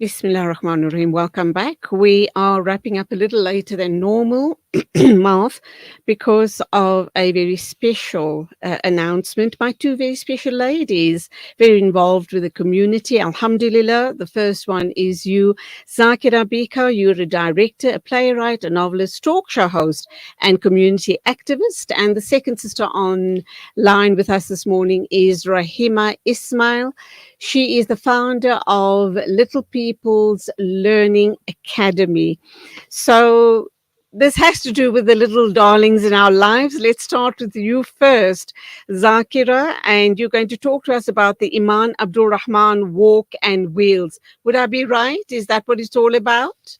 Bismillah ar-Rahman ar-Rahim. Welcome back. We are wrapping up a little later than normal, Marv, because of a very special announcement by two very special ladies, very involved with the community. Alhamdulillah. The first one is you, Zakira Bhika. You're a director, a playwright, a novelist, talk show host, and community activist. And the second sister on line with us this morning is Rahima Ismail. She is the founder of Little People's Learning Academy. So this has to do with the little darlings in our lives. Let's start with you first, Zakira, and you're going to talk to us about the Imaan Abdul Rahman Walk and Wheels. Would I be right? Is that what it's all about?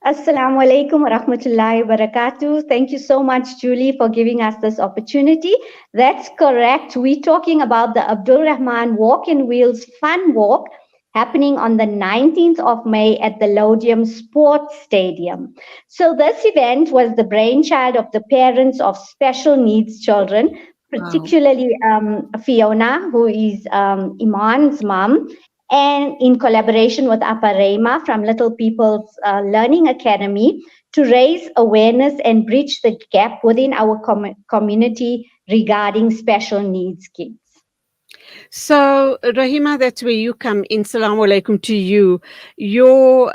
Assalamu alaikum wa rahmatullahi wa barakatuh. Thank you so much, Julie, for giving us this opportunity. That's correct. We're talking about the Abdul Rahman Walk and Wheels Fun Walk happening on the 19th of May at the Lodium Sports Stadium. So this event was the brainchild of the parents of special needs children, particularly Fiona, who is Iman's mom, and in collaboration with Rahima from Little People's Learning Academy to raise awareness and bridge the gap within our community regarding special needs kids. So, Rahima, that's where you come in. Assalamu alaikum to you. Your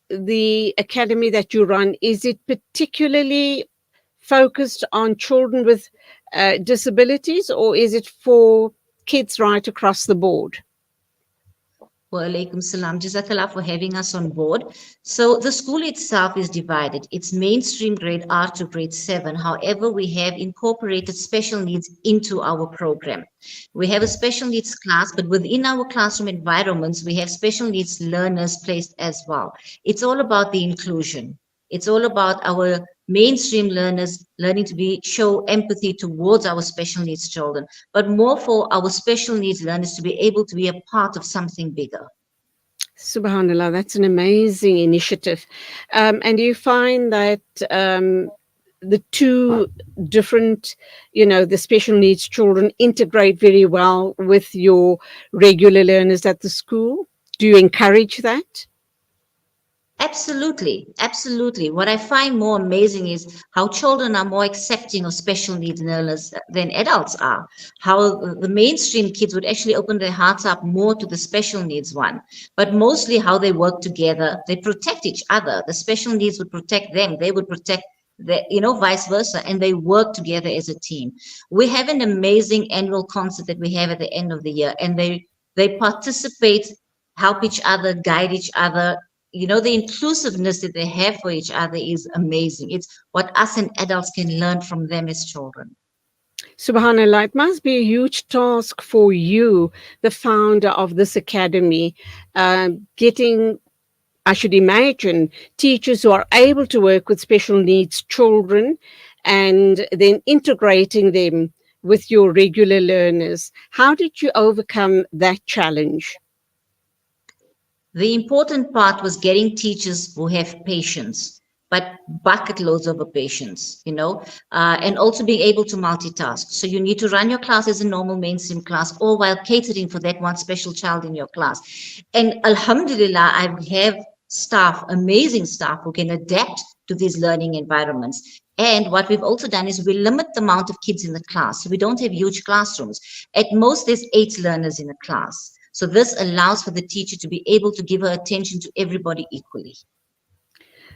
the academy that you run, is it particularly focused on children with disabilities, or is it for kids right across the board? Wa alaikum salam. Jazakallah for having us on board. So the school itself is divided. It's mainstream grade R to grade 7. However, we have incorporated special needs into our program. We have a special needs class, but within our classroom environments, we have special needs learners placed as well. It's all about the inclusion. It's all about our mainstream learners learning to show empathy towards our special needs children, but more for our special needs learners to be able to be a part of something bigger. Subhanallah, that's an amazing initiative. And you find that the two different, the special needs children integrate very well with your regular learners at the school? Do you encourage that? Absolutely, absolutely. What I find more amazing is how children are more accepting of special needs learners than adults are. How the mainstream kids would actually open their hearts up more to the special needs one, but mostly how they work together. They protect each other. The special needs would protect them. They would protect vice versa, and they work together as a team. We have an amazing annual concert that we have at the end of the year, and they participate, help each other, guide each other. The inclusiveness that they have for each other is amazing. It's what us and adults can learn from them as children. Subhanallah, it must be a huge task for you, the founder of this academy, getting, I should imagine, teachers who are able to work with special needs children and then integrating them with your regular learners. How did you overcome that challenge? The important part was getting teachers who have patience, but bucket loads of patience, and also being able to multitask. So you need to run your class as a normal mainstream class, all while catering for that one special child in your class. And alhamdulillah, I have staff, amazing staff, who can adapt to these learning environments. And what we've also done is we limit the amount of kids in the class. So we don't have huge classrooms. At most, there's 8 learners in a class. So this allows for the teacher to be able to give her attention to everybody equally.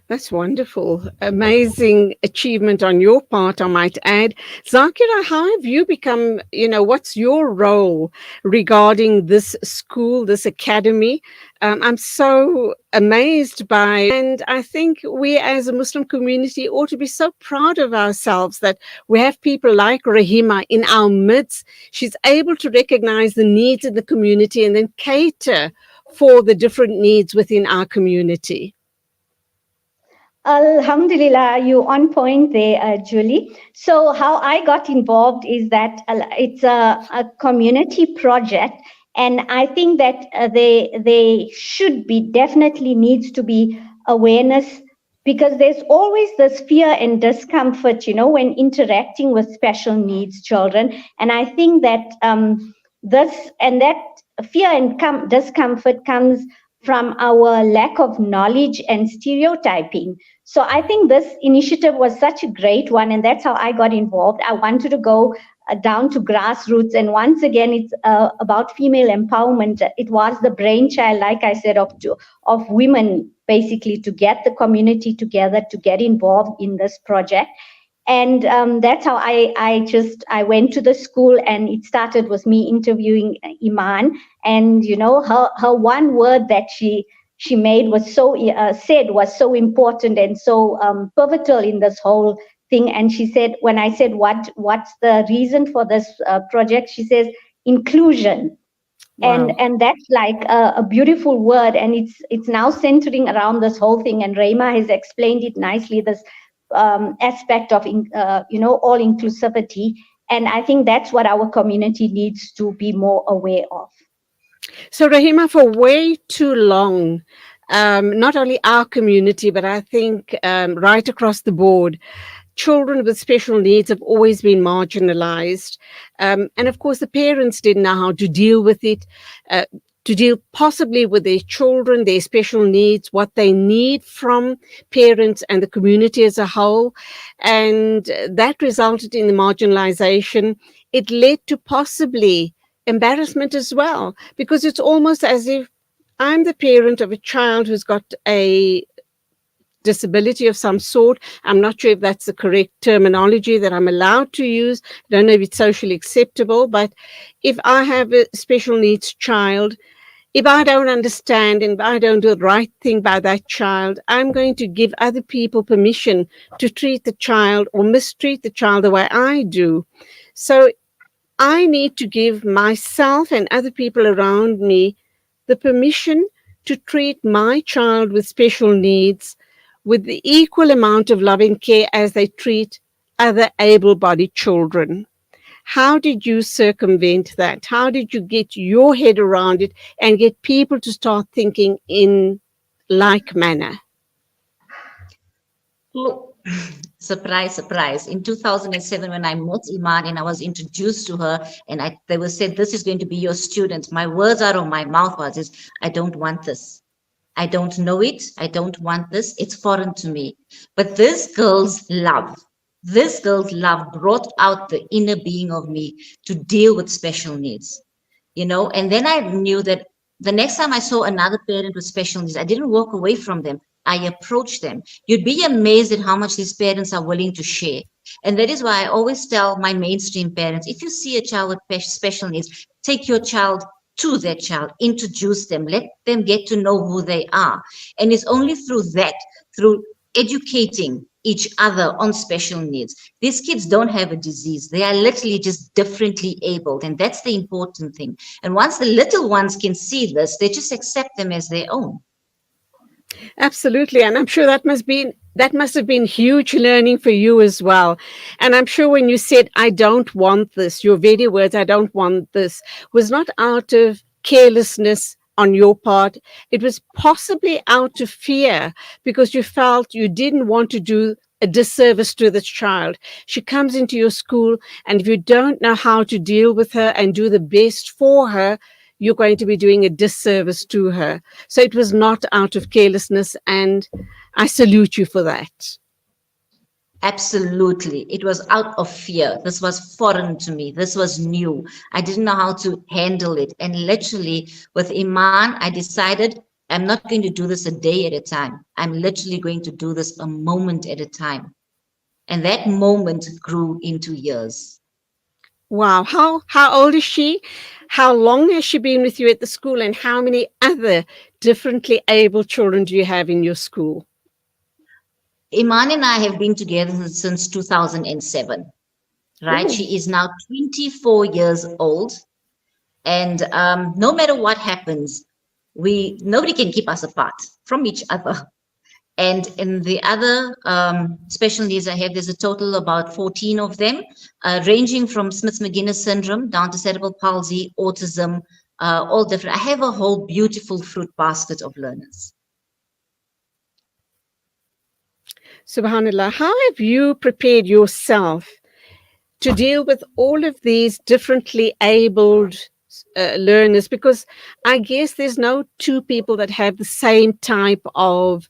That's wonderful. Amazing achievement on your part, I might add. Zakira, how have you become, what's your role regarding this school, this academy? I'm so amazed by, and I think we as a Muslim community ought to be so proud of ourselves that we have people like Rahima in our midst. She's able to recognize the needs of the community and then cater for the different needs within our community. Alhamdulillah, you on point there, Julie. So how I got involved is that it's a community project, and I think that they should be, definitely needs to be awareness, because there's always this fear and discomfort, when interacting with special needs children. And I think that that fear and discomfort comes from our lack of knowledge and stereotyping. So I think this initiative was such a great one, and that's how I got involved. I wanted to go down to grassroots, and once again, it's about female empowerment. It was the brainchild, like I said, of women, basically, to get the community together to get involved in this project. And that's how I went to the school, and it started with me interviewing Imaan. And her one word that she made was said was so important and so pivotal in this whole thing. And she said, when I said what's the reason for this project, she says inclusion. Wow. And that's like a beautiful word, and it's now centering around this whole thing. And Rahima has explained it nicely, this aspect of all inclusivity. And I think that's what our community needs to be more aware of. So, Rahima, for way too long, not only our community, but I think right across the board, children with special needs have always been marginalized. And of course, the parents didn't know how to deal with it, to deal possibly with their children, their special needs, what they need from parents and the community as a whole. And that resulted in the marginalization. It led to possibly embarrassment as well, because it's almost as if I'm the parent of a child who's got a disability of some sort. I'm not sure if that's the correct terminology that I'm allowed to use. I don't know if it's socially acceptable, but if I have a special needs child, if I don't understand and if I don't do the right thing by that child, I'm going to give other people permission to treat the child or mistreat the child the way I do. So I need to give myself and other people around me the permission to treat my child with special needs with the equal amount of love and care as they treat other able-bodied children. How did you circumvent that? How did you get your head around it and get people to start thinking in like manner? Look, surprise, surprise. In 2007, when I met Imaan and I was introduced to her, and they were said, "This is going to be your student." My words out of my mouth was, "I don't want this. I don't know it. I don't want this. It's foreign to me." But this girl's love brought out the inner being of me to deal with special needs, And then I knew that the next time I saw another parent with special needs, I didn't walk away from them. I approached them. You'd be amazed at how much these parents are willing to share. And that is why I always tell my mainstream parents, if you see a child with special needs, take your child to their child, introduce them, let them get to know who they are. And it's only through that, through educating each other on special needs. These kids don't have a disease. They are literally just differently abled. And that's the important thing. And once the little ones can see this, they just accept them as their own. Absolutely. And I'm sure that must have been huge learning for you as well. And I'm sure when you said, "I don't want this," your very words, "I don't want this," was not out of carelessness on your part. It was possibly out of fear because you felt you didn't want to do a disservice to this child. She comes into your school, and if you don't know how to deal with her and do the best for her, you're going to be doing a disservice to her. So it was not out of carelessness, and I salute you for that. Absolutely. It was out of fear. This was foreign to me. This was new. I didn't know how to handle it. And literally, with Imaan, I decided I'm not going to do this a day at a time. I'm literally going to do this a moment at a time. And that moment grew into years. Wow. How old is she? How long has she been with you at the school? And how many other differently able children do you have in your school? Imaan and I have been together since 2007, right? Ooh. She is now 24 years old. And no matter what happens, nobody can keep us apart from each other. And in the other special needs I have, there's a total of about 14 of them, ranging from Smith-Magenis syndrome down to cerebral palsy, autism, all different. I have a whole beautiful fruit basket of learners. Subhanallah, how have you prepared yourself to deal with all of these differently abled learners, because I guess there's no two people that have the same type of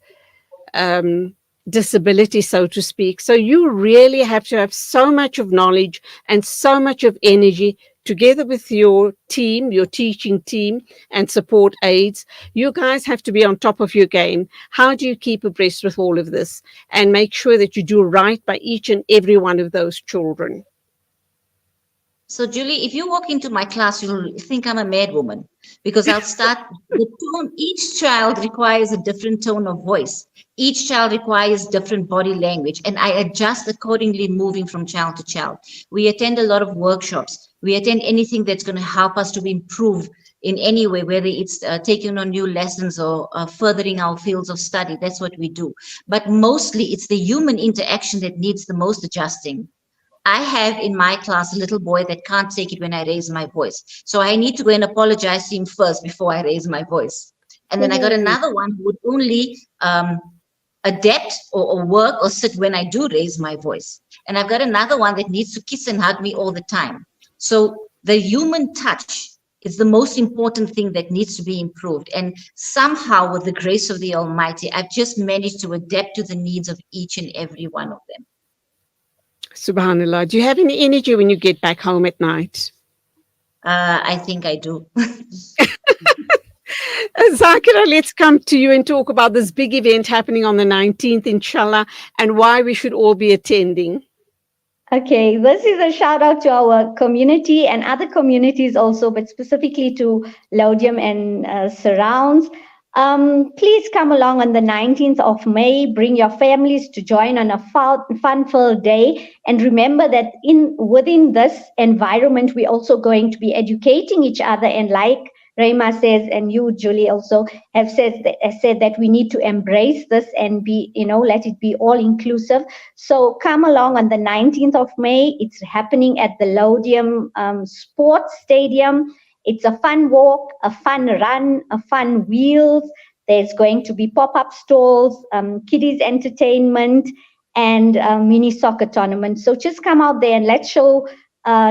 disability, so to speak. So you really have to have so much of knowledge and so much of energy together with your team, your teaching team and support aides. You guys have to be on top of your game. How do you keep abreast with all of this and make sure that you do right by each and every one of those children? So, Julie, if you walk into my class, you'll think I'm a mad woman because I'll start the tone. Each child requires a different tone of voice. Each child requires different body language, and I adjust accordingly, moving from child to child. We attend a lot of workshops. We attend anything that's going to help us to improve in any way, whether it's taking on new lessons or furthering our fields of study. That's what we do. But mostly, it's the human interaction that needs the most adjusting. I have in my class a little boy that can't take it when I raise my voice. So I need to go and apologize to him first before I raise my voice. And then I got another one who would only adapt or work or sit when I do raise my voice. And I've got another one that needs to kiss and hug me all the time. So the human touch is the most important thing that needs to be improved. And somehow, with the grace of the Almighty, I've just managed to adapt to the needs of each and every one of them. Subhanallah. Do you have any energy when you get back home at night? I think I do. Zakira, let's come to you and talk about this big event happening on the 19th, inshallah, and why we should all be attending. Okay, this is a shout out to our community and other communities also, but specifically to Laudium and surrounds. Please come along on the 19th of May. Bring your families to join on a fun-filled day. And remember that within this environment, we're also going to be educating each other. And like Rahima says, and you, Julie, also have said that we need to embrace this and be, let it be all inclusive. So come along on the 19th of May. It's happening at the Laudium Sports Stadium. It's a fun walk, a fun run, a fun wheels. There's going to be pop-up stalls, kiddies entertainment, and mini soccer tournament. So just come out there and let's show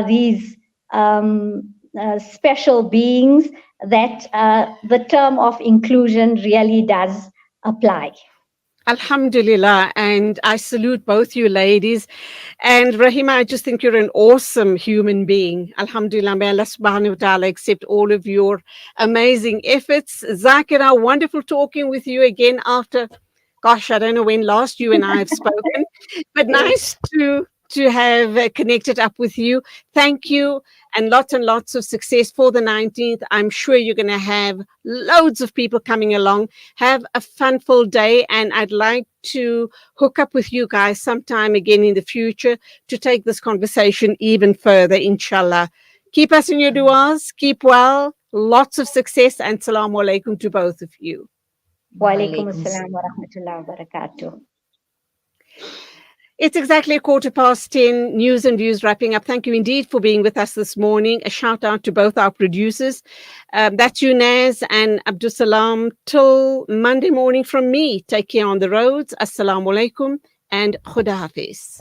these special beings that the term of inclusion really does apply. Alhamdulillah, and I salute both you ladies. And Rahima, I just think you're an awesome human being. Alhamdulillah, may Allah subhanahu wa ta'ala accept all of your amazing efforts. Zakira, wonderful talking with you again after, gosh, I don't know when last you and I have spoken, but nice to have connected up with you. Thank you, and lots of success for the 19th. I'm sure you're going to have loads of people coming along. Have a fun-filled day, and I'd like to hook up with you guys sometime again in the future to take this conversation even further, inshallah. Keep us in your du'as, keep well, lots of success, and salamu alaikum to both of you. Wa alaikum assalam wa rahmatullahi wa barakatuh. It's exactly 10:15. News and views wrapping up. Thank you indeed for being with us this morning. A shout out to both our producers. That's you, Naz and Abdul Salam. Till Monday morning from me. Take care on the roads. Assalamu alaikum and Khuda Hafiz.